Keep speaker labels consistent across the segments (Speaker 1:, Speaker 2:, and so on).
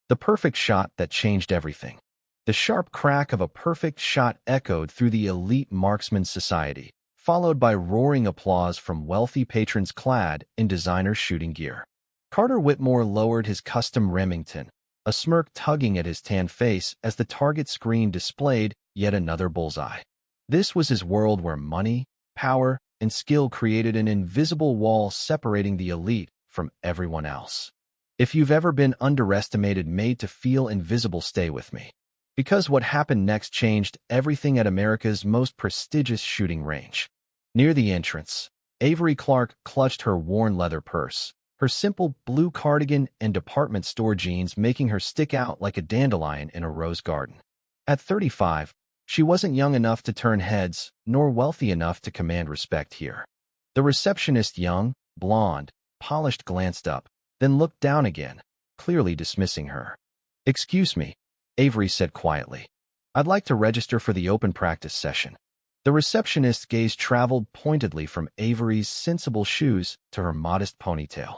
Speaker 1: The perfect shot that changed everything. The sharp crack of a perfect shot echoed through the elite marksman society, followed by roaring applause from wealthy patrons clad in designer shooting gear. Carter Whitmore lowered his custom Remington, a smirk tugging at his tan face as the target screen displayed yet another bullseye. This was his world where money, power, and skill created an invisible wall separating the elite from everyone else. If you've ever been underestimated, made to feel invisible, stay with me. Because what happened next changed everything at America's most prestigious shooting range. Near the entrance, Avery Clark clutched her worn leather purse, her simple blue cardigan and department store jeans making her stick out like a dandelion in a rose garden. At 35, she wasn't young enough to turn heads, nor wealthy enough to command respect here. The receptionist, young, blonde, polished, glanced up, then looked down again, clearly dismissing her. "Excuse me," Avery said quietly. "I'd like to register for the open practice session." The receptionist's gaze traveled pointedly from Avery's sensible shoes to her modest ponytail.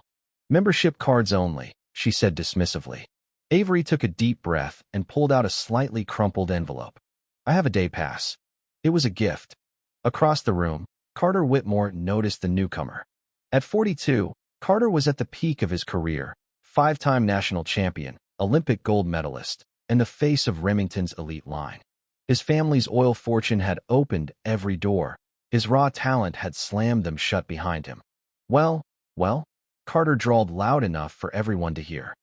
Speaker 1: "Membership cards only," she said dismissively. Avery took a deep breath and pulled out a slightly crumpled envelope. "I have a day pass." It was a gift. Across the room, Carter Whitmore noticed the newcomer. At 42, Carter was at the peak of his career, five-time national champion, Olympic gold medalist, and the face of Remington's elite line. His family's oil fortune had opened every door. His raw talent had slammed them shut behind him. Well, Carter drawled loud enough for everyone to hear.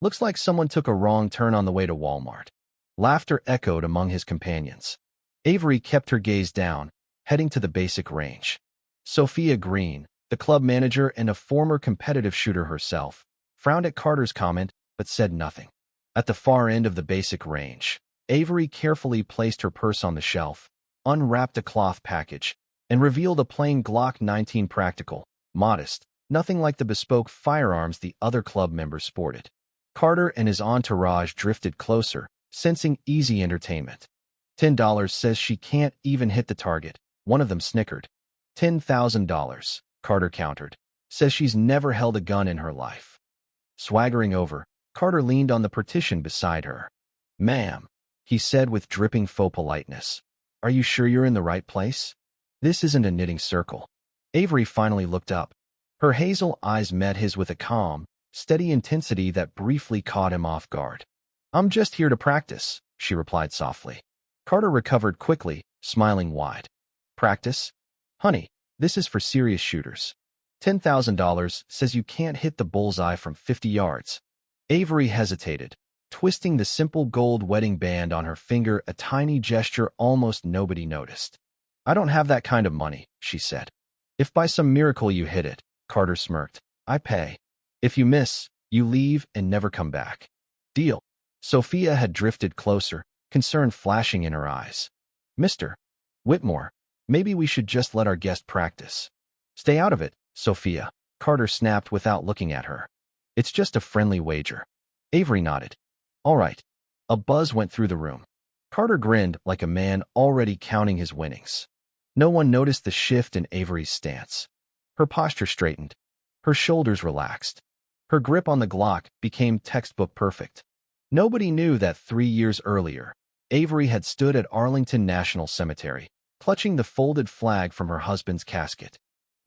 Speaker 1: "Looks like someone took a wrong turn on the way to Walmart." Laughter echoed among his companions. Avery kept her gaze down, heading to the basic range. Sophia Green, the club manager and a former competitive shooter herself, frowned at Carter's comment but said nothing. At the far end of the basic range, Avery carefully placed her purse on the shelf, unwrapped a cloth package, and revealed a plain Glock 19 practical, modest, nothing like the bespoke firearms the other club members sported. Carter and his entourage drifted closer, sensing easy entertainment. $10 says she can't even hit the target, one of them snickered. $10,000, Carter countered, says she's never held a gun in her life. Swaggering over, Carter leaned on the partition beside her. "Ma'am," he said with dripping faux politeness, "are you sure you're in the right place? This isn't a knitting circle." Avery finally looked up. Her hazel eyes met his with a calm, steady intensity that briefly caught him off guard. "I'm just here to practice," she replied softly. Carter recovered quickly, smiling wide. "Practice? Honey, this is for serious shooters. $10,000 says you can't hit the bullseye from 50 yards. Avery hesitated, twisting the simple gold wedding band on her finger, a tiny gesture almost nobody noticed. "I don't have that kind of money," she said. "If by some miracle you hit it," Carter smirked, "I pay. If you miss, you leave and never come back. Deal?" Sophia had drifted closer, concern flashing in her eyes. "Mr. Whitmore, maybe we should just let our guest practice." "Stay out of it, Sophia," Carter snapped without looking at her. "It's just a friendly wager." Avery nodded. "All right." A buzz went through the room. Carter grinned like a man already counting his winnings. No one noticed the shift in Avery's stance. Her posture straightened. Her shoulders relaxed. Her grip on the Glock became textbook perfect. Nobody knew that 3 years earlier, Avery had stood at Arlington National Cemetery, clutching the folded flag from her husband's casket.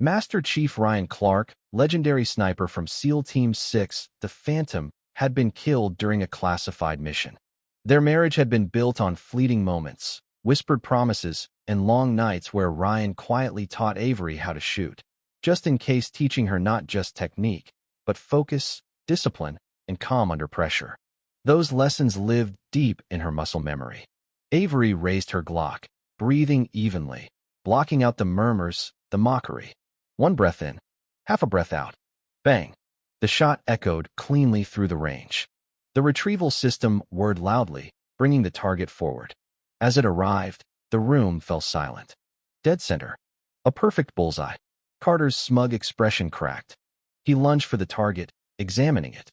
Speaker 1: Master Chief Ryan Clark, legendary sniper from SEAL Team 6, the Phantom, had been killed during a classified mission. Their marriage had been built on fleeting moments, whispered promises, and long nights where Ryan quietly taught Avery how to shoot, just in case, teaching her not just technique, but focus, discipline, and calm under pressure. Those lessons lived deep in her muscle memory. Avery raised her Glock, breathing evenly, blocking out the murmurs, the mockery. One breath in, half a breath out. Bang! The shot echoed cleanly through the range. The retrieval system whirred loudly, bringing the target forward. As it arrived, the room fell silent. Dead center. A perfect bullseye. Carter's smug expression cracked. He lunged for the target, examining it.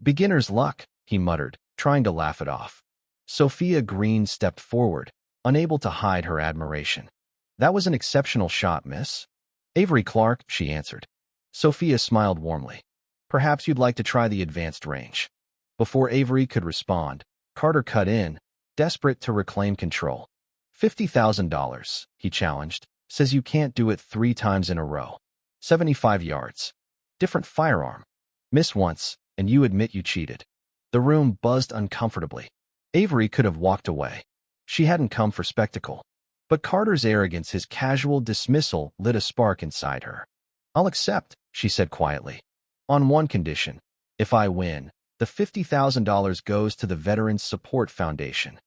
Speaker 1: "Beginner's luck," he muttered, trying to laugh it off. Sophia Green stepped forward, unable to hide her admiration. "That was an exceptional shot, miss." "Avery Clark," she answered. Sophia smiled warmly. "Perhaps you'd like to try the advanced range." Before Avery could respond, Carter cut in, desperate to reclaim control. $50,000, he challenged, says you can't do it 3 times in a row. 75 yards. Different firearm. Miss once, and you admit you cheated. The room buzzed uncomfortably. Avery could have walked away. She hadn't come for spectacle. But Carter's arrogance, his casual dismissal, lit a spark inside her. I'll accept, she said quietly. On one condition. If I win, the $50,000 goes to the Veterans Support Foundation.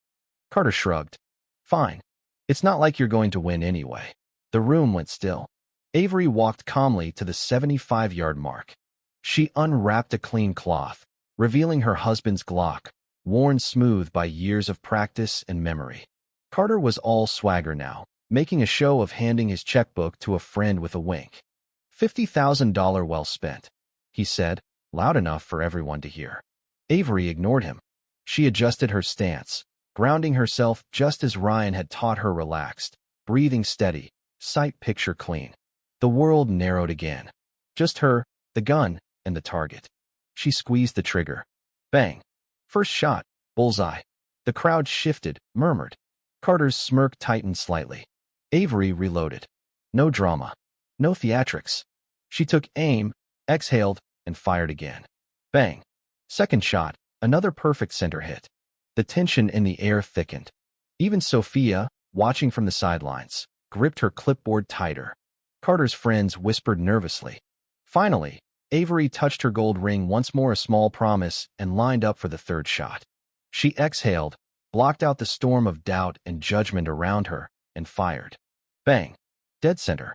Speaker 1: Carter shrugged. Fine. It's not like you're going to win anyway. The room went still. Avery walked calmly to the 75-yard mark. She unwrapped a clean cloth, revealing her husband's Glock, worn smooth by years of practice and memory. Carter was all swagger now, making a show of handing his checkbook to a friend with a wink. $50,000 well spent, he said, loud enough for everyone to hear. Avery ignored him. She adjusted her stance, grounding herself just as Ryan had taught her, relaxed, breathing steady, sight picture clean. The world narrowed again. Just her, the gun, and the target. She squeezed the trigger. Bang. First shot, bullseye. The crowd shifted, murmured. Carter's smirk tightened slightly. Avery reloaded. No drama. No theatrics. She took aim, exhaled, and fired again. Bang. Second shot, another perfect center hit. The tension in the air thickened. Even Sophia, watching from the sidelines, gripped her clipboard tighter. Carter's friends whispered nervously. Finally, Avery touched her gold ring once more, a small promise, and lined up for the third shot. She exhaled, blocked out the storm of doubt and judgment around her, and fired. Bang. Dead center.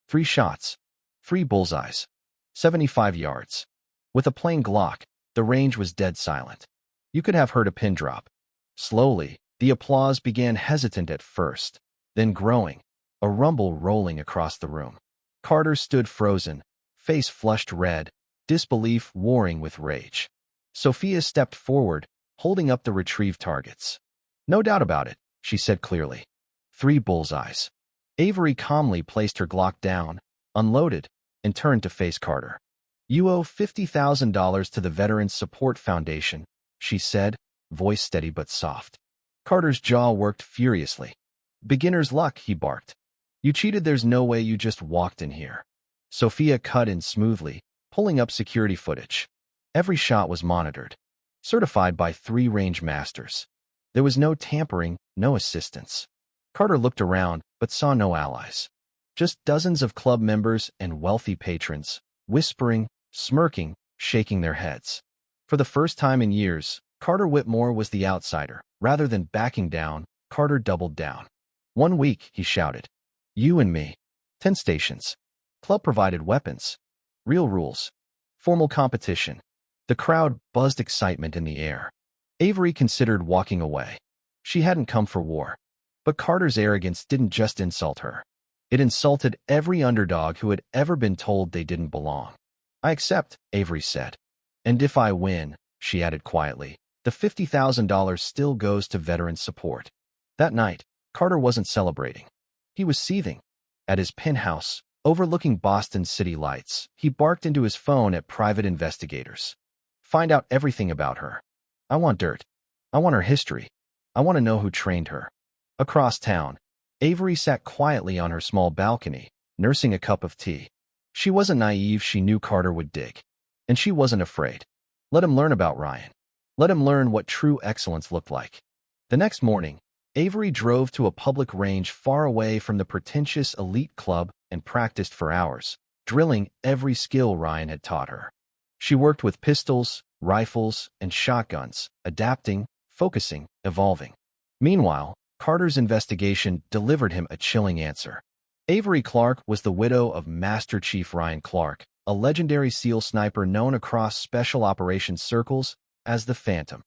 Speaker 1: 3 shots. 3 bullseyes. 75 yards. With a plain Glock, the range was dead silent. You could have heard a pin drop. Slowly, the applause began, hesitant at first, then growing, a rumble rolling across the room. Carter stood frozen, face flushed red, disbelief warring with rage. Sophia stepped forward, holding up the retrieved targets. No doubt about it, she said clearly. 3 bullseyes. Avery calmly placed her Glock down, unloaded, and turned to face Carter. You owe $50,000 to the Veterans Support Foundation, she said, voice steady but soft. Carter's jaw worked furiously. Beginner's luck, he barked. You cheated, there's no way you just walked in here. Sophia cut in smoothly, pulling up security footage. Every shot was monitored, certified by 3 range masters. There was no tampering, no assistance. Carter looked around, but saw no allies. Just dozens of club members and wealthy patrons, whispering, smirking, shaking their heads. For the first time in years, Carter Whitmore was the outsider. Rather than backing down, Carter doubled down. 1 week, he shouted. You and me. 10 stations. Club provided weapons. Real rules. Formal competition. The crowd buzzed, excitement in the air. Avery considered walking away. She hadn't come for war. But Carter's arrogance didn't just insult her. It insulted every underdog who had ever been told they didn't belong. I accept, Avery said. And if I win, she added quietly, the $50,000 still goes to veteran support. That night, Carter wasn't celebrating. He was seething. At his penthouse, overlooking Boston's city lights, he barked into his phone at private investigators. Find out everything about her. I want dirt. I want her history. I want to know who trained her. Across town, Avery sat quietly on her small balcony, nursing a cup of tea. She wasn't naive, she knew Carter would dig. And she wasn't afraid. Let him learn about Ryan. Let him learn what true excellence looked like. The next morning, Avery drove to a public range far away from the pretentious elite club and practiced for hours, drilling every skill Ryan had taught her. She worked with pistols, rifles, and shotguns, adapting, focusing, evolving. Meanwhile, Carter's investigation delivered him a chilling answer. Avery Clark was the widow of Master Chief Ryan Clark, a legendary SEAL sniper known across special operations circles as the Phantom.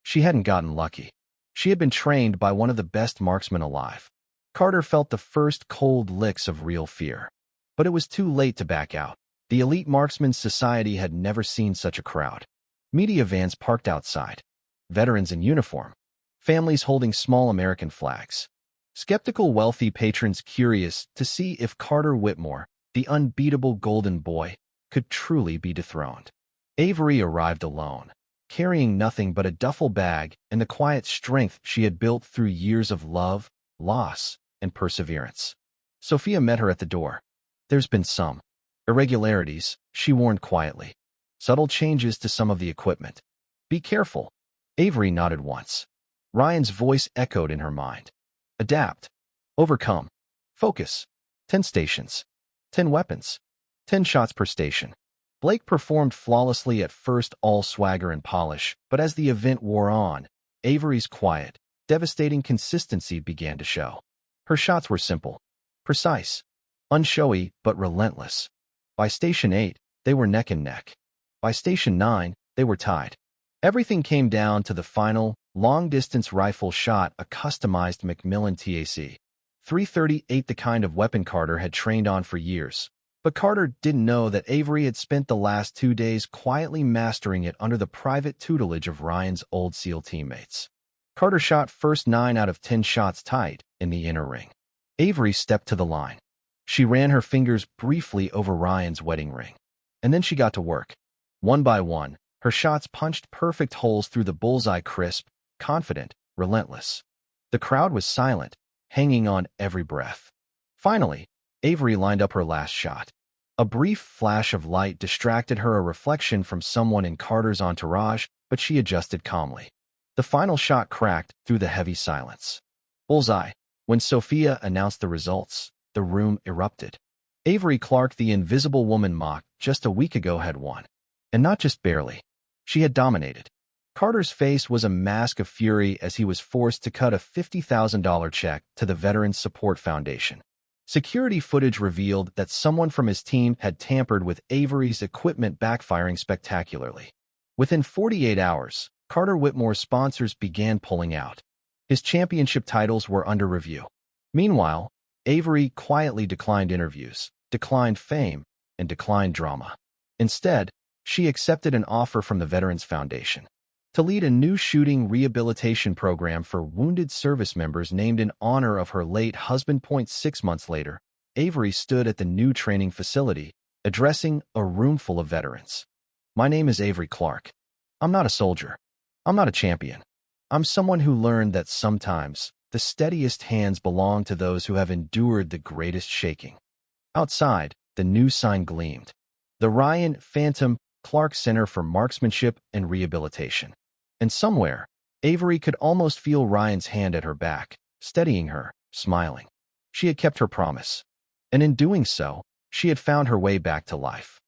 Speaker 1: She hadn't gotten lucky. She had been trained by one of the best marksmen alive. Carter felt the first cold licks of real fear. But it was too late to back out. The elite marksmen's society had never seen such a crowd. Media vans parked outside. Veterans in uniform. Families holding small American flags. Skeptical wealthy patrons curious to see if Carter Whitmore, the unbeatable golden boy, could truly be dethroned. Avery arrived alone. carrying nothing but a duffel bag and the quiet strength she had built through years of love, loss, and perseverance. Sophia met her at the door. "There's been some irregularities," she warned quietly. "Subtle changes to some of the equipment. Be careful." Avery nodded once. Ryan's voice echoed in her mind. "Adapt. Overcome. Focus. 10 stations. 10 weapons. 10 shots per station." Blake performed flawlessly at first, all swagger and polish, but as the event wore on, Avery's quiet, devastating consistency began to show. Her shots were simple, precise, unshowy, but relentless. By Station 8, they were neck and neck. By Station 9, they were tied. Everything came down to the final, long-distance rifle shot, a customized Macmillan TAC 338, the kind of weapon Carter had trained on for years. But Carter didn't know that Avery had spent the last 2 days quietly mastering it under the private tutelage of Ryan's old SEAL teammates. Carter shot first 9 out of 10 shots tight in the inner ring. Avery stepped to the line. She ran her fingers briefly over Ryan's wedding ring. And then she got to work. One by one, her shots punched perfect holes through the bullseye, crisp, confident, relentless. The crowd was silent, hanging on every breath. Finally, Avery lined up her last shot. A brief flash of light distracted her, a reflection from someone in Carter's entourage, but she adjusted calmly. The final shot cracked through the heavy silence. Bullseye. When Sophia announced the results, the room erupted. Avery Clark, the Invisible Woman mocked just a week ago, had won. And not just barely. She had dominated. Carter's face was a mask of fury as he was forced to cut a $50,000 check to the Veterans Support Foundation. Security footage revealed that someone from his team had tampered with Avery's equipment, backfiring spectacularly. Within 48 hours, Carter Whitmore's sponsors began pulling out. His championship titles were under review. Meanwhile, Avery quietly declined interviews, declined fame, and declined drama. Instead, she accepted an offer from the Veterans Foundation to lead a new shooting rehabilitation program for wounded service members named in honor of her late husband. 6 months later, Avery stood at the new training facility, addressing a room full of veterans. "My name is Avery Clark. I'm not a soldier. I'm not a champion. I'm someone who learned that sometimes the steadiest hands belong to those who have endured the greatest shaking." Outside, the new sign gleamed. The Ryan Phantom Clark Center for Marksmanship and Rehabilitation. And somewhere, Avery could almost feel Ryan's hand at her back, steadying her, smiling. She had kept her promise. And in doing so, she had found her way back to life.